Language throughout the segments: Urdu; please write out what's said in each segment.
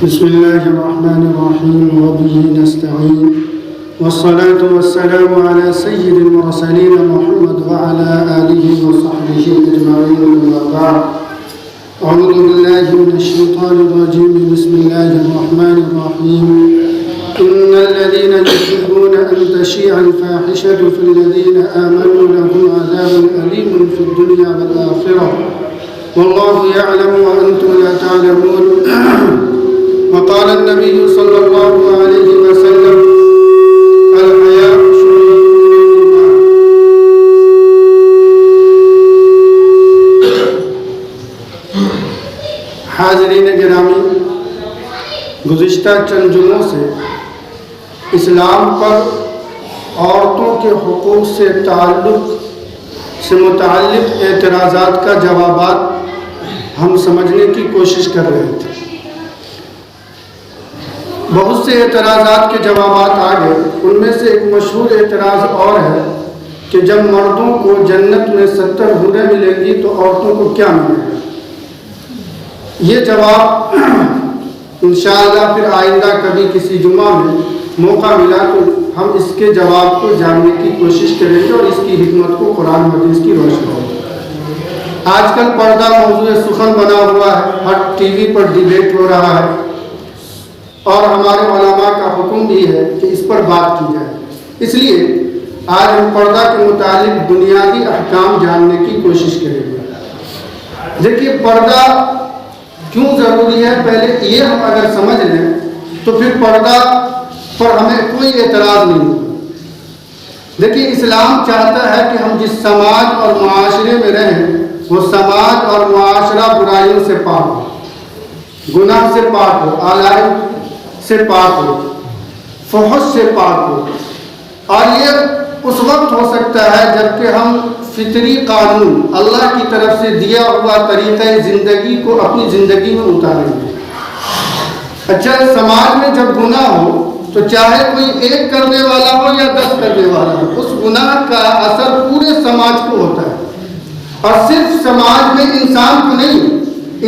بسم الله الرحمن الرحيم وبه نستعين والصلاة والسلام على سيد المرسلين محمد وعلى آله وصحبه أجمعين أما بعد أعوذ بالله من الشيطان الرجيم بسم الله الرحمن الرحيم إن الذين يحبون أن تشيع الفاحشة في الذين آمنوا لهم عذاب أليم في الدنيا والآخرة والله يعلم وأنتم لا تعلمون وقال النبي صلى الله عليه وسلم الحياء شعبة من الإيمان. حاضرین گرامی، گزشتہ چند جمعوں سے اسلام پر عورتوں کے حقوق سے متعلق اعتراضات کا جوابات ہم سمجھنے کی کوشش کر رہے تھے۔ بہت سے اعتراضات کے جوابات آ گئے۔ ان میں سے ایک مشہور اعتراض اور ہے کہ جب مردوں کو جنت میں 70 حوریں ملیں گی تو عورتوں کو کیا ملے گا؟ یہ جواب انشاءاللہ پھر آئندہ کبھی کسی جمعہ میں موقع ملا تو ہم اس کے جواب کو جاننے کی کوشش کریں گے اور اس کی حکمت کو قرآن و حدیث کی روشنی میں۔ آج کل پردہ موضوع سخن بنا ہوا ہے، ہر ٹی وی پر ڈیبیٹ ہو رہا ہے اور ہمارے علماء کا حکم بھی ہے کہ اس پر بات کی جائے۔ اس لیے آج ہم پردہ کے متعلق بنیادی احکام جاننے کی کوشش کریں گے۔ دیکھیے، پردہ کیوں ضروری ہے، پہلے یہ ہم اگر سمجھ لیں تو پھر پردہ پر ہمیں کوئی اعتراض نہیں ہوگا۔ دیکھیے، اسلام چاہتا ہے کہ ہم جس سماج اور معاشرے میں رہیں وہ سماج اور معاشرہ برائیوں سے پاک ہو، گناہ سے پاک ہو، آلائم سے پاک ہو، فحش سے پاک ہو۔ اور یہ اس وقت ہو سکتا ہے جبکہ ہم فطری قانون، اللہ کی طرف سے دیا ہوا طریقہ زندگی کو اپنی زندگی میں اتاریں گے۔ اچھا، سماج میں جب گناہ ہو تو چاہے کوئی ایک کرنے والا ہو یا 10 کرنے والا ہو، اس گناہ کا اثر پورے سماج کو ہوتا ہے۔ اور صرف سماج میں انسان کو نہیں،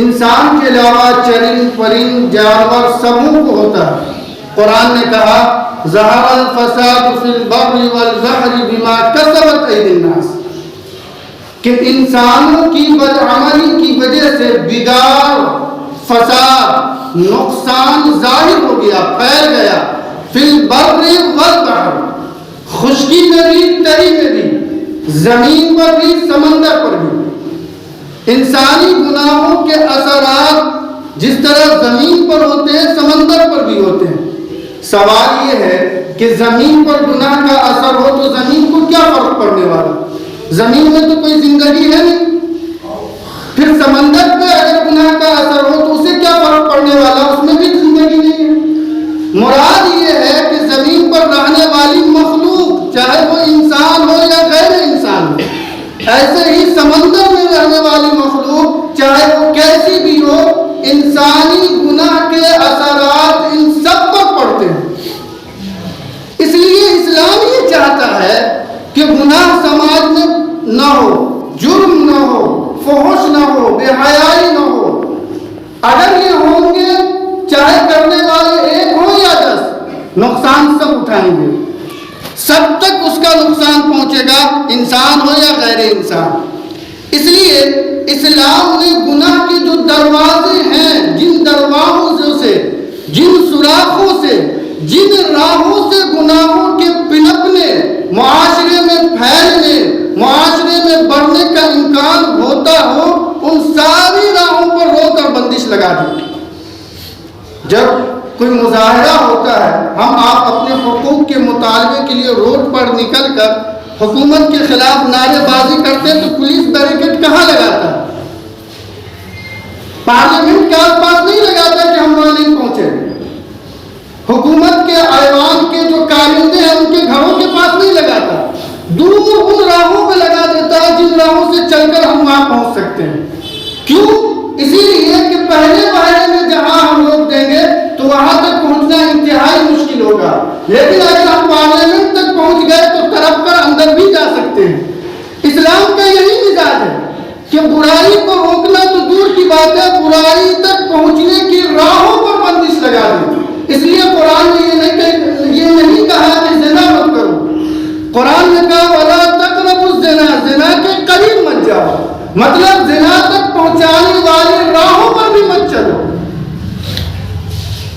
انسان کے علاوہ چرند پرند جانور سبوں کو ہوتا ہے۔ قرآن نے کہا ظہر الفساد فی البر والبحر بما کسبت ایدی الناس، کہ انسانوں کی بدعملی کی وجہ سے بگاڑ، فساد، نقصان ظاہر ہو گیا، پھیل گیا، فی البر والبحر، خشکی میں بھی تری میں بھی، زمین پر بھی سمندر پر بھی۔ انسانی گناہوں کے اثرات جس طرح زمین پر ہوتے ہیں سمندر پر بھی ہوتے ہیں۔ سوال یہ ہے کہ زمین پر گناہ کا اثر ہو تو زمین کو کیا فرق پڑنے والا؟ زمین میں تو کوئی زندگی ہے نہیں۔ پھر سمندر پہ اگر گناہ کا اثر ہو تو اسے کیا فرق پڑنے والا؟ اس میں بھی زندگی نہیں ہے۔ مراد یہ ہے کہ زمین پر رہنے والی مخلوق، چاہے وہ انسان ہو یا غیر انسان ہو، ایسے ہی سمندر میں رہنے والی مخلوق چاہے وہ کیسی بھی ہو، انسانی گناہ کے اثرات ان سب پر پڑتے ہیں۔ اس لیے اسلام یہ چاہتا ہے کہ گناہ سماج میں نہ ہو، جرم نہ ہو، فحش نہ ہو، بے حیائی نہ ہو۔ اگر یہ ہوں گے، چاہے کرنے والے ایک ہو یا 10، نقصان سب اٹھائیں گے، سب تک اس کا نقصان پہنچے گا، انسان ہو یا غیر انسان۔ اس لیے اسلام نے گناہ کے جو دروازے ہیں، جن دروازوں سے، جن سوراخوں سے، جن راہوں سے گناہوں کے پنپنے، معاشرے میں پھیلنے، معاشرے میں بڑھنے کا امکان ہوتا ہو، ان ساری راہوں پر روک اور بندش لگا دی۔ جب کوئی مظاہرہ ہوتا ہے، ہم آپ اپنے حقوق کے مطالبے کے لیے روڈ پر نکل کر حکومت کے خلاف نعرے بازی کرتے ہیں تو پولیس بیریکیڈ کہاں لگاتا ہے؟ پارلیمنٹ کے آس پاس نہیں لگاتا کہ ہم وہاں نہیں پہنچے۔ حکومت کے ایوان کے جو کارندے ہیں ان کے گھروں کے پاس نہیں لگاتا، دور ان راہوں پہ لگا دیتا ہے جن راہوں سے چل کر ہم وہاں پہنچ سکتے ہیں۔ کیوں؟ اسی لیے کہ پہلے میں جہاں ہم لوگ دیں گے تو وہاں تک پہنچنا انتہائی مشکل ہوگا، لیکن اگر ہم پارلیمنٹ تک پہنچ گئے تو طرف کر اندر بھی جا سکتے ہیں۔ اسلام کا یہی مزاج ہے کہ برائی کو روکنا تو دور کی بات ہے، برائی تک پہنچ مطلب زنا تک پہنچانے والی راہوں پر بھی مت چلو۔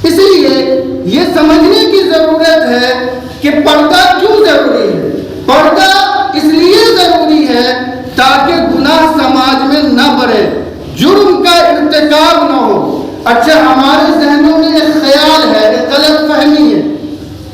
اس لیے یہ سمجھنے کی ضرورت ہے کہ پردہ کیوں ضروری ہے۔ پردہ اس لیے ضروری ہے تاکہ گناہ سماج میں نہ بڑھے، جرم کا ارتکاب نہ ہو۔ اچھا، ہمارے ذہنوں میں ایک خیال ہے، ایک غلط فہمی ہے۔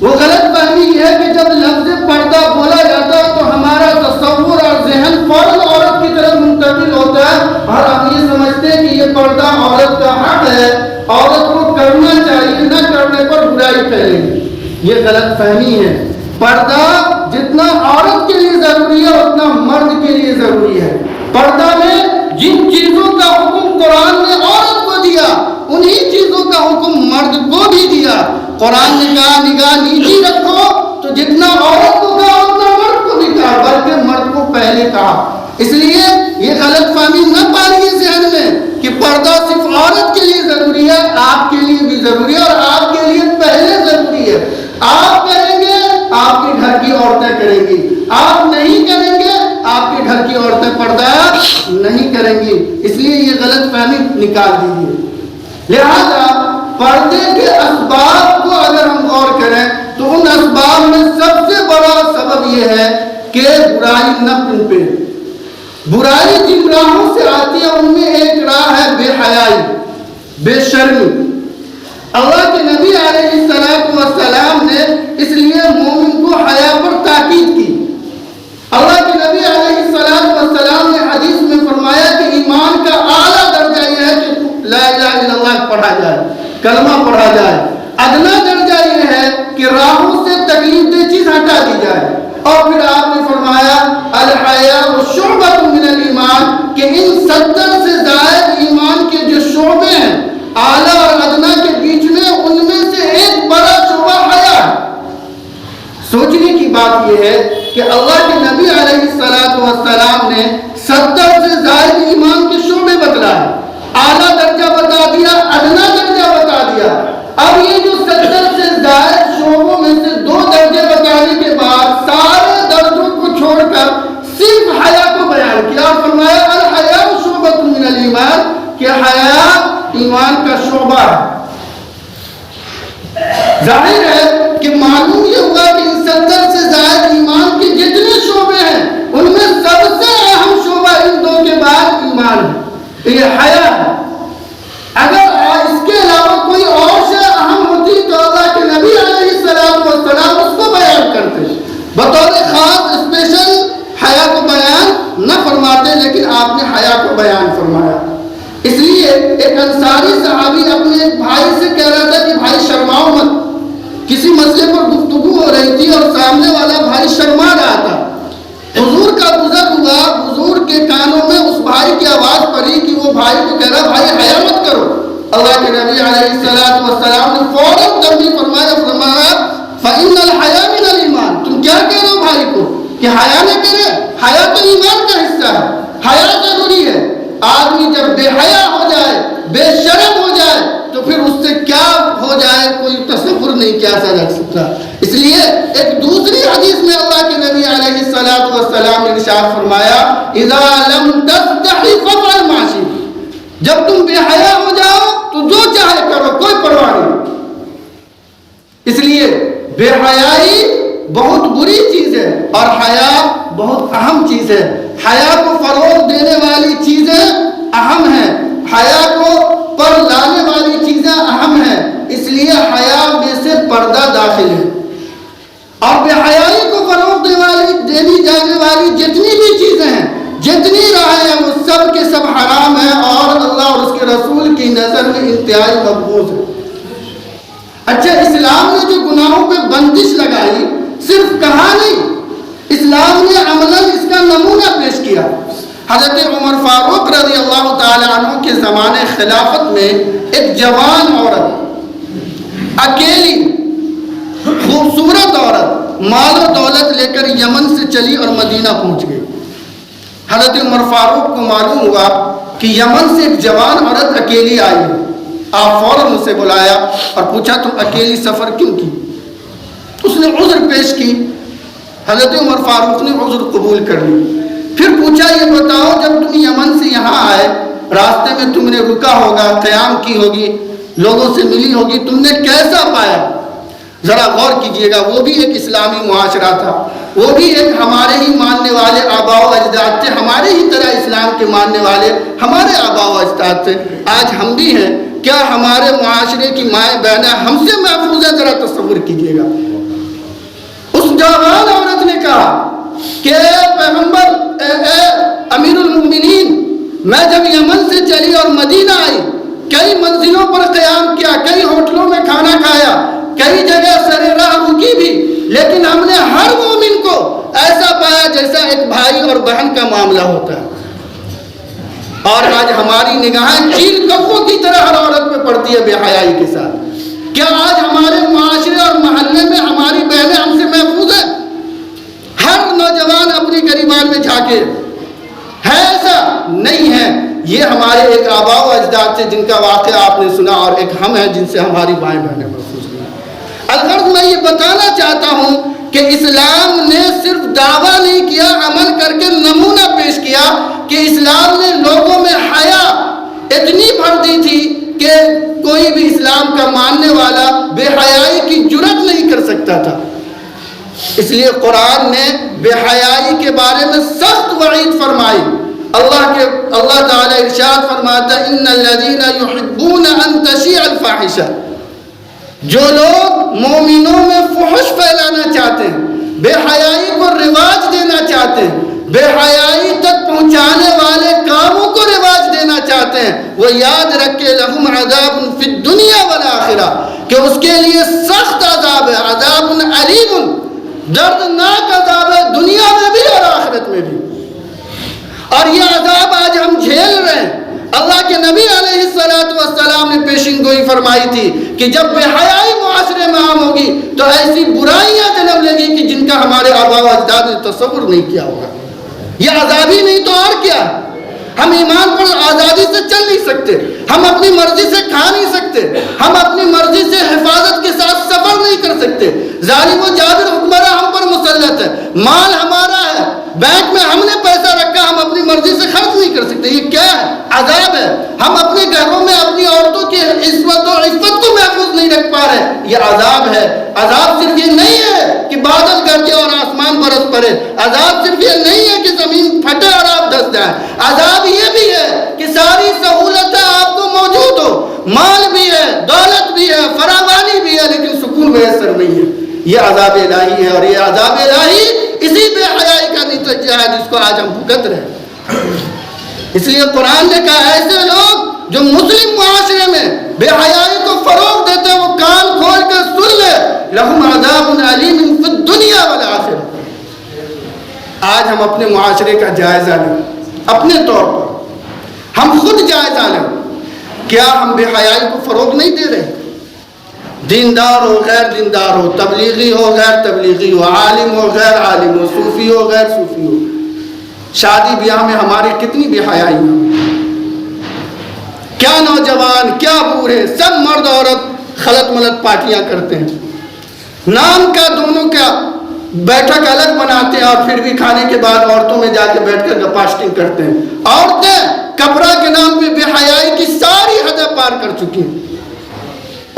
وہ غلط فہمی یہ ہے کہ جب لفظ پردہ بولا جاتا ہے تو ہمارا تصور اور ذہن فوراً عورت کی طرف منتقل ہوتا ہے اور ہم یہ سمجھتے ہیں کہ یہ پردہ عورت کا حق ہے، عورت کو کرنا چاہیے، نہ کرنے پر برائی پھیلے گی۔ یہ غلط فہمی ہے۔ پردہ جتنا عورت کے لیے ضروری ہے اتنا مرد کے لیے ضروری ہے۔ پردہ میں جن چیزوں کا حکم قرآن نے عورت کو دیا انہی چیزوں کا حکم مرد کو بھی دیا۔ قرآن نے کہا نگاہ نیچی رکھو، تو جتنا عورت کو کہا اتنا مرد کو بھی کہا، بلکہ مرد کو پہلے کہا۔ اس لیے یہ غلط فہمی نہ پائیے ذہن میں کہ پردہ صرف عورت کے لیے ضروری ہے، آپ کے لیے بھی ضروری ہے، اور آپ کے لیے پہلے ضروری ہے۔ آپ کریں گے آپ کے گھر کی عورتیں کریں گی، آپ نہیں کریں گے آپ کے گھر کی عورتیں پردہ نہیں کریں گی۔ اس لیے یہ غلط فہمی نکال دیجیے۔ لہذا پردے کے اسباب کو اگر ہم غور کریں تو ان اسباب میں سب سے بڑا سبب یہ ہے کہ برائی نہ پنپے۔ برائی جن راہوں سے آتی ہے ان میں ایک راہ ہے بے حیائی، بے شرمی۔ اللہ کے نبی علیہ السلام نے اس لیے مومن کو حیا پر تاکید کی۔ اللہ کے نبی علیہ السلام نے حدیث میں فرمایا کہ ایمان کا اعلیٰ درجہ یہ ہے کہ لا الہ الا اللہ پڑھا جائے، کلمہ پڑھا جائے۔ ادنا درجہ یہ ہے کہ راہوں سے تکلیف دہ چیز ہٹا دی جائے۔ اور پھر آپ نے فرمایا الحیاء شعبۃ من الایمان، کہ ان 70 سے زائد ایمان کے جو شعبے ہیں اعلیٰ اور ادنا کے بیچ میں، ان میں سے ایک بڑا شعبہ حیا ہے۔ سوچنے کی بات یہ ہے کہ اللہ کے نبی علیہ السلام نے 70 سے زائد ایمان کے شعبے بتلائے، اعلیٰ درجہ بتا دیا، ادنا درجہ بتا دیا۔ اب یہ جو 70 سے زائد شعبوں میں سے 2 درجے بتانے کے بعد سارے درجوں کو چھوڑ کر صرف حیا کو بیان کیا اور فرمایا الحیاء شعبۃ من الایمان، کہ حیا ایمان کا شعبہ ہے۔ ظاہر ہے کہ معلوم یہ ہوا کہ ان 70 سے زائد ایمان کے جتنے شعبے ہیں ان میں سب سے اہم شعبہ ان 2 کے بعد ایمان ہے، یہ حیا ہے۔ اگر اس کے علاوہ کوئی اور شے اہم ہوتی تو اللہ کے نبی علیہ السلام اس کو بیان کرتے، بطور خاص اسپیشل حیا کو بیان نہ فرماتے، لیکن آپ نے حیا کو بیان فرمایا۔ اس لیے ایک انصاری صحابی اپنے ایک بھائی سے کہہ رہا تھا کہ بھائی شرماؤ مت۔ کسی مسئلے پر گفتگو ہو رہی تھی اور سامنے والا بھائی شرما رہا تھا۔ حضور کا گزر ہوا، حضور کے کانوں میں اس بھائی کی آواز پڑی کہ وہ بھائی کو کہہ رہا بھائی حیا مت کرو۔ اللہ کے نبی علیہ السلام نے فوراً تنبیہ فرمایا فَإِنَّ الْحَيَاءَ مِنَ الْإِيمَانِ، تم کیا کہہ رہے ہو بھائی کو کہ حیا نہ کرے؟ حیا تو ایمان کا حصہ ہے، حیا ضروری ہے۔ آدمی جب بے حیا ہو جائے، بے شرم ہو جائے تو پھر اس سے کیا ہو جائے کوئی تصور نہیں کیا سا رکھ سکتا۔ اس لیے ایک دوسری حدیث میں اللہ کے نبی علیہ السلام نے ارشاد فرمایا اذا لم تستحی فافعل ما شئت، جب تم بے حیا ہو جاؤ تو جو چاہے کرو، کوئی پرواہ نہیں۔ اس لیے بے حیائی بہت بری چیز ہے اور حیا بہت اہم چیز ہے۔ حیا کو فروغ دینے والی چیزیں اہم ہیں، حیا کو پر لانے والی چیزیں اہم ہیں۔ اس لیے حیا میں سے پردہ داخل ہے، اور بے حیائی کو فروغ دینی جانے والی جتنی بھی چیزیں ہیں، جتنی راہیں ہیں، وہ سب کے سب حرام ہیں اور اللہ اور اس کے رسول کی نظر میں انتہائی مقبوض ہے۔ اچھا، اسلام نے جو گناہوں پہ بندش لگائی صرف کہا نہیں، اسلام نے عملاً اس کا نمونہ پیش کیا۔ حضرت عمر فاروق رضی اللہ تعالیٰ عنہ کے زمانے خلافت میں ایک جوان عورت، اکیلی خوبصورت عورت، مال و دولت لے کر یمن سے چلی اور مدینہ پہنچ گئی۔ حضرت عمر فاروق کو معلوم ہوا کہ یمن سے ایک جوان عورت اکیلی آئی ہے۔ آپ فوراً اسے بلایا اور پوچھا تم اکیلی سفر کیوں کی؟ اس نے عذر پیش کی۔ حضرت عمر فاروق نے عذر قبول کر لی۔ پھر پوچھا یہ بتاؤ جب تم یمن سے یہاں آئے راستے میں تم نے رکا ہوگا, قیام کی ہوگی, لوگوں سے ملی ہوگی, تم نے کیسا پایا؟ ذرا غور کیجئے گا, وہ بھی ایک اسلامی معاشرہ تھا, وہ بھی ایک ہمارے ہی ماننے والے آباء و اجداد تھے, ہمارے ہی طرح اسلام کے ماننے والے ہمارے آباء و اجداد تھے. آج ہم بھی ہیں, کیا ہمارے معاشرے کی مائیں بہنیں ہم سے محفوظ ہیں؟ ذرا تصور کیجئے گا. اس جوان عورت نے کہا کہ پیغمبر اے امیر المؤمنین, میں جب یمن سے چلی اور مدینہ آئی, کئی منزلوں پر قیام کیا, کئی ہوٹلوں میں کھانا کھایا, کئی جگہ سر راہ رکی بھی, لیکن ہم نے ہر مومن کو ایسا پایا جیسا ایک بھائی اور بہن کا معاملہ ہوتا ہے. اور آج ہماری نگاہیں چیل کبوں کی طرح ہر عورت پہ پڑتی ہے بے حیائی کے ساتھ. کیا آج ہمارے معاشرے اور محلے میں ہماری بہنیں ہم سے محفوظ ہیں؟ ہر نوجوان اپنی گریبان میں جھانکے, ہے ایسا؟ نہیں ہے. یہ ہمارے ایک آباء و اجداد سے جن کا واقعہ آپ نے سنا, اور ایک ہم ہیں جن سے ہماری مائیں بہنیں محفوظ ہیں. الغرض میں یہ بتانا چاہتا ہوں کہ اسلام نے صرف دعویٰ نہیں کیا, عمل کر کے نمونہ پیش کیا کہ اسلام نے لوگوں میں حیا اتنی بھر دی تھی کہ کوئی بھی اسلام کا ماننے والا بے حیائی کی جرات نہیں کر سکتا تھا. اس لیے قرآن نے بے حیائی کے بارے میں سخت وعید فرمائی. اللہ تعالیٰ ارشاد فرماتا ہے ان الذین یحبون ان تشیع الفاحشہ, جو لوگ مومنوں میں فحش پھیلانا چاہتے ہیں, بے حیائی کو رواج دینا چاہتے ہیں, بے حیائی تک پہنچانے والے کاموں کو رواج دینا چاہتے ہیں, وہ یاد رکھے لہم عذاب فی الدنیا والآخرہ, کہ اس کے لیے سخت عذاب ہے, عذاب علیم, دردناک عذاب ہے دنیا میں بھی اور آخرت میں بھی. اور یہ عذاب آج ہم جھیل رہے ہیں. اللہ کے نبی علیہ السلام نے پیشین گوئی فرمائی تھی کہ جب بے حیائی معاشرے میں عام ہوگی تو ایسی برائیاں جنم لے گی کہ جن کا ہمارے آباء و اجداد نے تصور نہیں کیا ہوگا. یہ عذاب ہی نہیں تو اور کیا. ہم ایمان پر آزادی سے چل نہیں سکتے, ہم اپنی مرضی سے کھا نہیں سکتے, ہم اپنی مرضی سے حفاظت کے ساتھ سفر نہیں کر سکتے. ظالم و جابر حکمراں ہم پر مسلط ہے, مال ہمارا ہے, بینک میں ہم نے پیسہ رکھا, ہم اپنی مرضی سے خرچ نہیں کر سکتے. یہ کیا ہے؟ عذاب ہے. ہم اپنے گھروں میں اپنی عورتوں کی عصمت و عفت کو محفوظ نہیں رکھ پا رہے, یہ عذاب ہے. عذاب صرف یہ نہیں ہے کہ بادل گرجے اور آسمان برس پڑے, عذاب صرف یہ نہیں ہے کہ زمین پھٹے اور آپ دھس جائیں. عذاب یہ بھی ہے کہ ساری سہولتیں آپ کو موجود ہو, مال بھی ہے, دولت بھی ہے, فراوانی بھی ہے, لیکن سکون میسر نہیں ہے. یہ عذاب الہی ہے, اور یہ عذاب الہی اسی بے حیائی کا نتیجہ ہے جس کو آج ہم بھگت رہے ہیں. اس لیے قرآن نے کہا ایسے لوگ جو مسلم معاشرے میں بے حیائی کو فروغ دیتے ہیں, وہ کان کھول کر سن لے, لہم عذاب علیم فی الدنیا والآخرہ. آج ہم اپنے معاشرے کا جائزہ لیں, اپنے طور پر ہم خود جائزہ لیں. کیا ہم بے حیائی کو فروغ نہیں دے رہے؟ دیندار ہو غیر دیندار ہو, تبلیغی ہو غیر تبلیغی ہو, عالم ہو غیر عالم ہو, صوفی ہو غیر صوفی ہو, شادی بیاہ میں ہماری کتنی بے حیائی ہے. کیا نوجوان, کیا بوڑھے, سب مرد عورت خلط ملط پارٹیاں کرتے ہیں, نام کا دونوں کا بیٹھک الگ بناتے ہیں, اور پھر بھی کھانے کے بعد عورتوں میں جا کے بیٹھ کر گپاشٹنگ کرتے ہیں. عورتیں کپڑا کے نام پہ بے حیائی کی ساری حدیں پار کر چکی ہیں.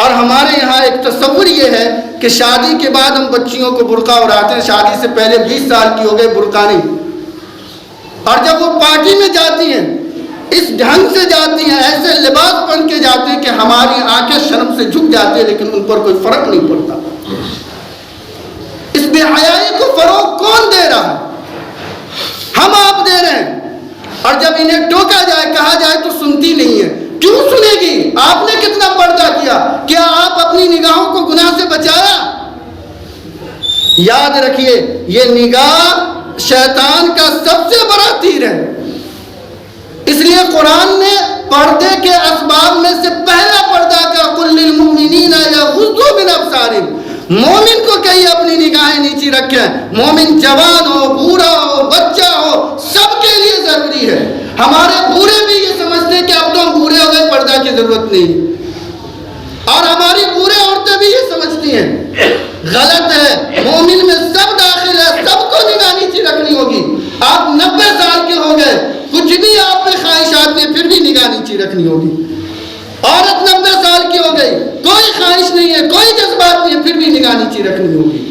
اور ہمارے یہاں ایک تصور یہ ہے کہ شادی کے بعد ہم بچیوں کو برقع اڑاتے ہیں, شادی سے پہلے 20 سال کی ہو گئے برقع نہیں. اور جب وہ پارٹی میں جاتی ہیں اس ڈھنگ سے جاتی ہیں, ایسے لباس پہن کے جاتی ہیں کہ ہماری آنکھیں شرم سے جھک جاتی ہیں, لیکن ان پر کوئی فرق نہیں پڑتا. اس بے حیائی کو فروغ کون دے رہا ہے؟ ہم آپ دے رہے ہیں. اور جب انہیں ٹوکا جائے, کہا جائے تو سنتی نہیں ہے. کیوں سنے گی؟ آپ نے کتنا پردہ کیا؟ کیا آپ اپنی نگاہوں کو گناہ سے بچایا؟ یاد رکھیے, یہ نگاہ شیطان کا سب سے بڑا تیر ہے. اس لیے قرآن نے پردے کے اسباب میں سے پہلا پردہ کا قل للمؤمنین یغضوا من ابصارہم, مومن کو کہیں اپنی نگاہیں نیچی رکھیں. مومن جوان ہو, بوڑھا ہو, بچہ ہو, سب کے لیے ضروری ہے. ہمارے بوڑھے بھی یہ سمجھتے ہیں کہ اب تو ہم بوڑھے ہو گئے, پردہ کی ضرورت نہیں. اور ہماری بوڑھے عورتیں بھی یہ سمجھتی ہیں. غلط ہے. مومن میں سب داخل ہے, سب کو نگاہ نیچی رکھنی ہوگی. آپ 90 سال خواہش آدمی پھر بھی نگاہ نیچی رکھنی ہوگی. عورت 90 سال کی ہو گئی, کوئی خواہش نہیں ہے, کوئی جذبات نہیں ہے, پھر بھی نگاہ نیچی رکھنی ہوگی.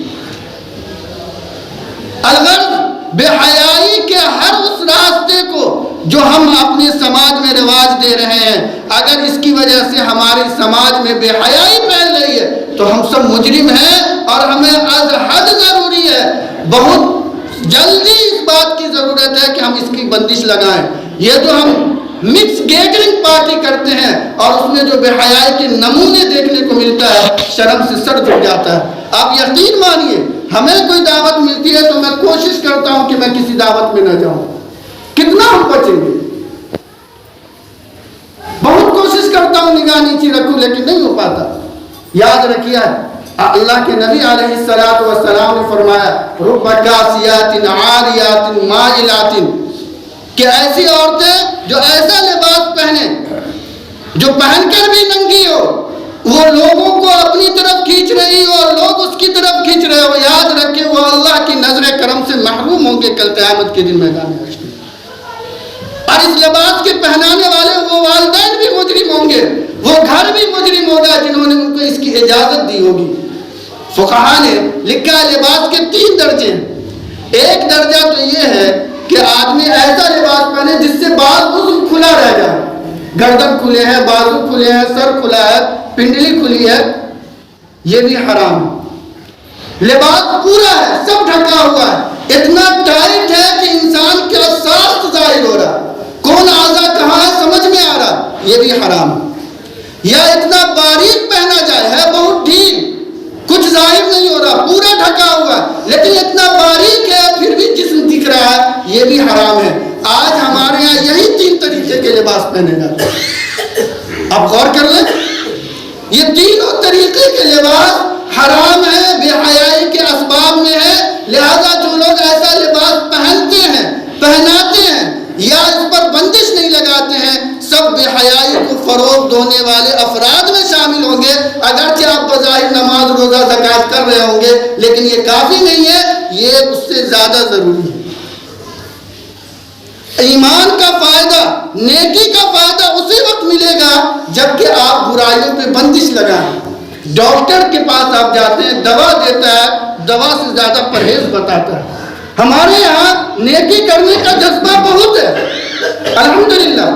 الغرض بے حیائی کے ہر اس راستے کو جو ہم اپنے سماج میں رواج دے رہے ہیں, اگر اس کی وجہ سے ہمارے سماج میں بے حیائی پھیل رہی ہے تو ہم سب مجرم ہیں, اور ہمیں از حد ضروری ہے, بہت جلدی اس بات کی ضرورت ہے کہ ہم اس کی بندش لگائیں. یہ جو ہم مکس گیدرنگ پارٹی کرتے ہیں اور اس میں جو بے حیائی کے نمونے دیکھنے کو ملتا ہے, شرم سے سر جھک جاتا ہے. آپ یقین مانیے, ہمیں کوئی دعوت ملتی ہے تو میں کوشش کرتا ہوں کہ میں کسی دعوت میں نہ جاؤں. کتنا ہم بچیں گے, بہت کوشش کرتا ہوں نگاہ نیچی رکھوں, لیکن نہیں ہو پاتا. یاد رکھیے, اللہ کے نبی علیہ السلام نے فرمایا رب کاسیات عاریات مائلات, کہ ایسی عورتیں جو ایسا لباس پہنے جو پہن کر بھی ننگی ہو, وہ لوگوں کو اپنی طرف کھینچ رہی ہو اور لوگ اس کی طرف کھینچ رہے ہو. یاد رکھے وہ اللہ کی نظر کرم سے محروم ہوں گے کل قیامت کے دن میدان حشر میں. اور اس لباس کے پہنانے والے وہ والدین بھی مجرم ہوں گے, وہ گھر بھی مجرم ہوگا جنہوں نے ان کو اس کی اجازت دی ہوگی. فقہا نے لکھا لباس کے 3 درجے ہیں. ایک درجہ تو یہ ہے کہ آدمی ایسا لباس پہنے جس سے بعض عضو کھلا رہ جائے, گردن کھلے ہیں, بازو کھلے ہیں, سر کھلا ہے, پنڈلی کھلی ہے, یہ بھی حرام ہے. لباس پورا ہے, سب ڈھکا ہوا ہے, اتنا ٹائٹ ہے کہ انسان کا ساخت ظاہر ہو رہا ہے, کون اعضا کہاں ہے سمجھ میں آ رہا, یہ بھی حرام ہے. یا اتنا باریک پہنا جائے, ہے بہت ڈھیل, کچھ ظاہر نہیں ہو رہا, پورا ڈھکا ہوا ہے, لیکن اتنا باریک ہے پھر بھی جسم دکھ رہا ہے, یہ بھی حرام ہے. آج ہمارے یہاں یہی 3 طریقے کے لباس پہنے جاتے ہیں. آپ غور کر لیں, یہ تینوں طریقے کے لباس حرام ہے, بے حیائی کے اسباب میں ہے. لہذا جو لوگ ایسا لباس پہنتے ہیں, پہناتے ہیں یا اس پر بندش نہیں لگاتے ہیں, سب بے حیائی کو فروغ دینے والے افراد میں شامل ہوں گے. اگرچہ آپ بظاہر نماز روزہ زکوٰۃ کر رہے ہوں گے, لیکن یہ کافی نہیں ہے, یہ اس سے زیادہ ضروری ہے. ایمان کا فائدہ, نیکی کا فائدہ اسی وقت ملے گا جبکہ آپ برائیوں پہ بندش لگائیں. ڈاکٹر کے پاس آپ جاتے ہیں, دوا دیتا ہے, دوا سے زیادہ پرہیز بتاتا ہے. ہمارے یہاں نیکی کرنے کا جذبہ بہت ہے, الحمدللہ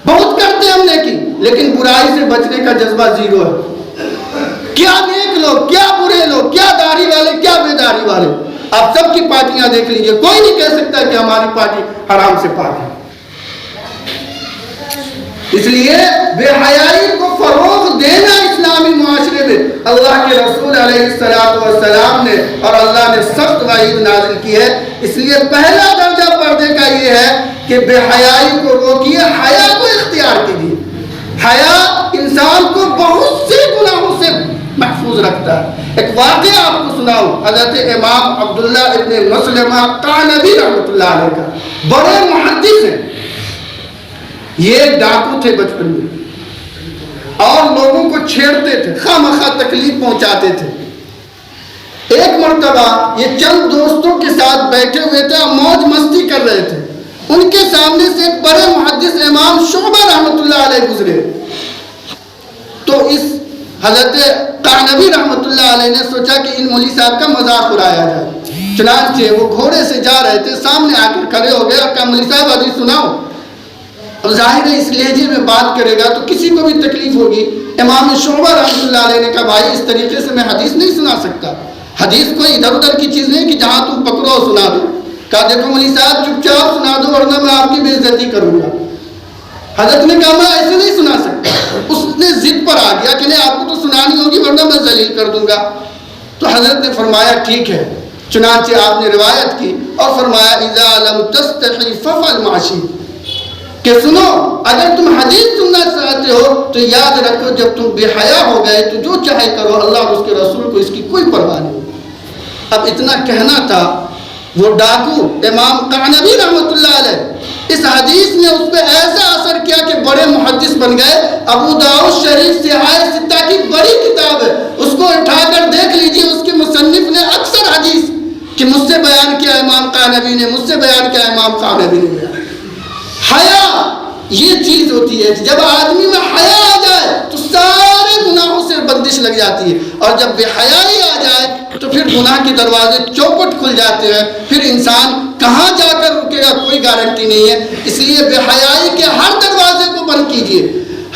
بہت کرتے ہیں ہم نیکی, لیکن برائی سے بچنے کا جذبہ 0 ہے. کیا نیک لوگ, کیا برے لوگ, کیا داڑھی والے, کیا بے داڑھی والے, آپ سب کی پارٹیاں دیکھ لیجئے, کوئی نہیں کہہ سکتا کہ ہماری پارٹی حرام سے پاک ہے. اس لیے بے حیائی کو فروغ دینا اسلامی معاشرے میں اللہ کے رسول علیہ السلام نے اور اللہ نے سخت وعید نازل کی ہے. اس لیے پہلا درجہ پردے کا یہ ہے کہ بے حیائی کو روکیے, حیا کو اختیار کیجیے. حیا انسان کو بہت سے گناہوں سے محفوظ رکھتا ہے. ایک واقعہ آپ کو سناؤں, حضرت امام عبداللہ ابن مسلمہ قعنبی رحمۃ اللہ علیہ کا, بڑے محدث ہیں. یہ ڈاکو تھے بچپن میں اور لوگوں کو چھیڑتے تھے, خواہ تکلیف پہنچاتے تھے. ایک مرتبہ یہ چند دوستوں کے ساتھ بیٹھے ہوئے تھے, موج مستی کر رہے تھے. ان کے سامنے سے ایک بڑے محدث امام شعبہ رحمۃ اللہ علیہ گزرے. تو اس حضرت قعنبی رحمۃ اللہ علیہ نے سوچا کہ ان مولوی صاحب کا مذاق اڑایا جائے. چنانچہ وہ گھوڑے سے جا رہے تھے, سامنے آ کر کھڑے ہو گئے اور کہا مولوی صاحب حدیث سناؤ. اب ظاہر ہے اس لہجے میں بات کرے گا تو کسی کو بھی تکلیف ہوگی. امام شعبہ رحمۃ اللہ علیہ نے کہا بھائی اس طریقے سے میں حدیث نہیں سنا سکتا, حدیث کوئی ادھر ادھر کی چیز نہیں کہ جہاں تم پکڑو سنا دو. کہا دیکھو مولوی صاحب چپ چاپ سنا دو ورنہ میں آپ کی بے عزتی کروں گا. حضرت نے کہا میں ایسے نہیں سنا سکتا. اس نے ضد پر آ گیا کہ نہیں آپ کو تو سنانی ہوگی ورنہ میں ذلیل کر دوں گا. تو حضرت نے فرمایا ٹھیک ہے. چنانچہ آپ نے روایت کی اور فرمایا اذا لم تستحی ففعل ما شئت, کہ سنو اگر تم حدیث سننا چاہتے ہو تو یاد رکھو جب تم بے حیا ہو گئے تو جو چاہے کرو, اللہ اور اس کے رسول کو اس کی کوئی پرواہ نہیں. اب اتنا کہنا تھا. وہ ڈاکو امام قعنبی رحمۃ اللہ علیہ, اس حدیث نے اس پہ ایسا اثر کیا کہ بڑے محدث بن گئے. ابو داؤد شریف سیاہ ستہ کی بڑی کتاب ہے, اس کو اٹھا کر دیکھ لیجئے. اس کے مصنف نے اکثر حدیث کہ مجھ سے بیان کیا امام قعنبی نے, مجھ سے بیان کیا امام قعنبی نے بیان. حیا یہ چیز ہوتی ہے، جب آدمی میں حیا آ جائے تو سارے گناہوں سے بندش لگ جاتی ہے، اور جب بے حیائی آ جائے تو پھر گناہ کے دروازے چوپٹ کھل جاتے ہیں، پھر انسان کہاں جا کر رکے گا کوئی گارنٹی نہیں ہے۔ اس لیے بے حیائی کے ہر دروازے کو بند کیجیے۔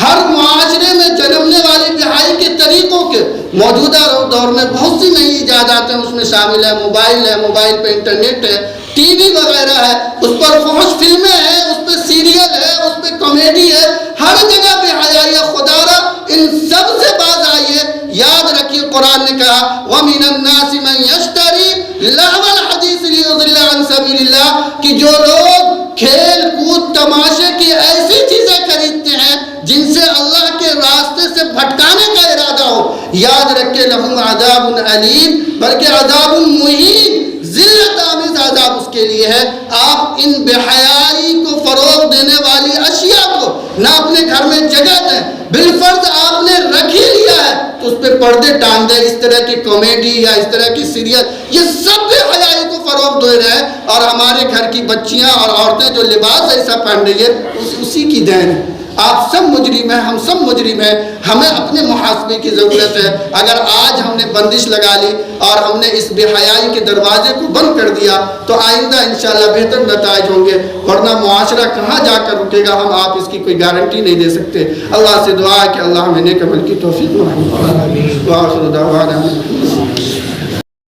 ہر معاشرے میں جنمنے والی بے حیائی کے طریقوں کے موجودہ دور میں بہت سی نئی ایجادات ہیں، اس میں شامل ہے موبائل پہ انٹرنیٹ ہے، ٹی وی وغیرہ ہے، اس پر فحش فلمیں ہیں، اس پہ سیریل ہے، اس پہ کامیڈی ہے، ہر جگہ بے حیائی ہے۔ خدا را ان سب سے باز آئیے، یاد رکھیے قرآن نے کہا وَمِنَ النَّاسِ مَنْ يَشْتَرِي لَهْوَ الْحَدِيثِ لِيُضِلَّ عَنْ سَبِيلِ اللَّهِ، کہ جو لوگ کھیل کود تماشے کی ایسی چیزیں خریدتے ہیں جن سے اللہ کے راستے سے بھٹکانے کا ارادہ ہو، یاد رکھے لَهُمْ عَذَابٌ أَلِيمٌ، بلکہ عذاب مہین، ذلت آمیز عذاب اس کے لیے ہے۔ آپ ان بے حیائی کو فروغ دینے والی اشیاء کو نہ اپنے گھر میں جگہ دیں، بالفرض آپ نے رکھ ہی لیا ہے تو اس پہ پردے ٹانگ دیں۔ اس طرح کی کامیڈی یا اس طرح کی سیریل یہ سب بے حیائی کو فروغ دے رہے ہیں، اور ہمارے گھر کی بچیاں اور عورتیں جو لباس ایسا پہن رہی ہے اسی کی دین ہے۔ آپ سب مجرم ہیں، ہم سب مجرم ہیں، ہمیں اپنے محاسبے کی ضرورت ہے۔ اگر آج ہم نے بندش لگا لی اور ہم نے اس بے حیائی کے دروازے کو بند کر دیا تو آئندہ انشاءاللہ بہتر نتائج ہوں گے، ورنہ معاشرہ کہاں جا کر رکے گا ہم آپ اس کی کوئی گارنٹی نہیں دے سکتے۔ اللہ سے دعا ہے کہ اللہ ہمیں نیک عمل کی توفیق عطا فرمائے۔ وآخر دعوانا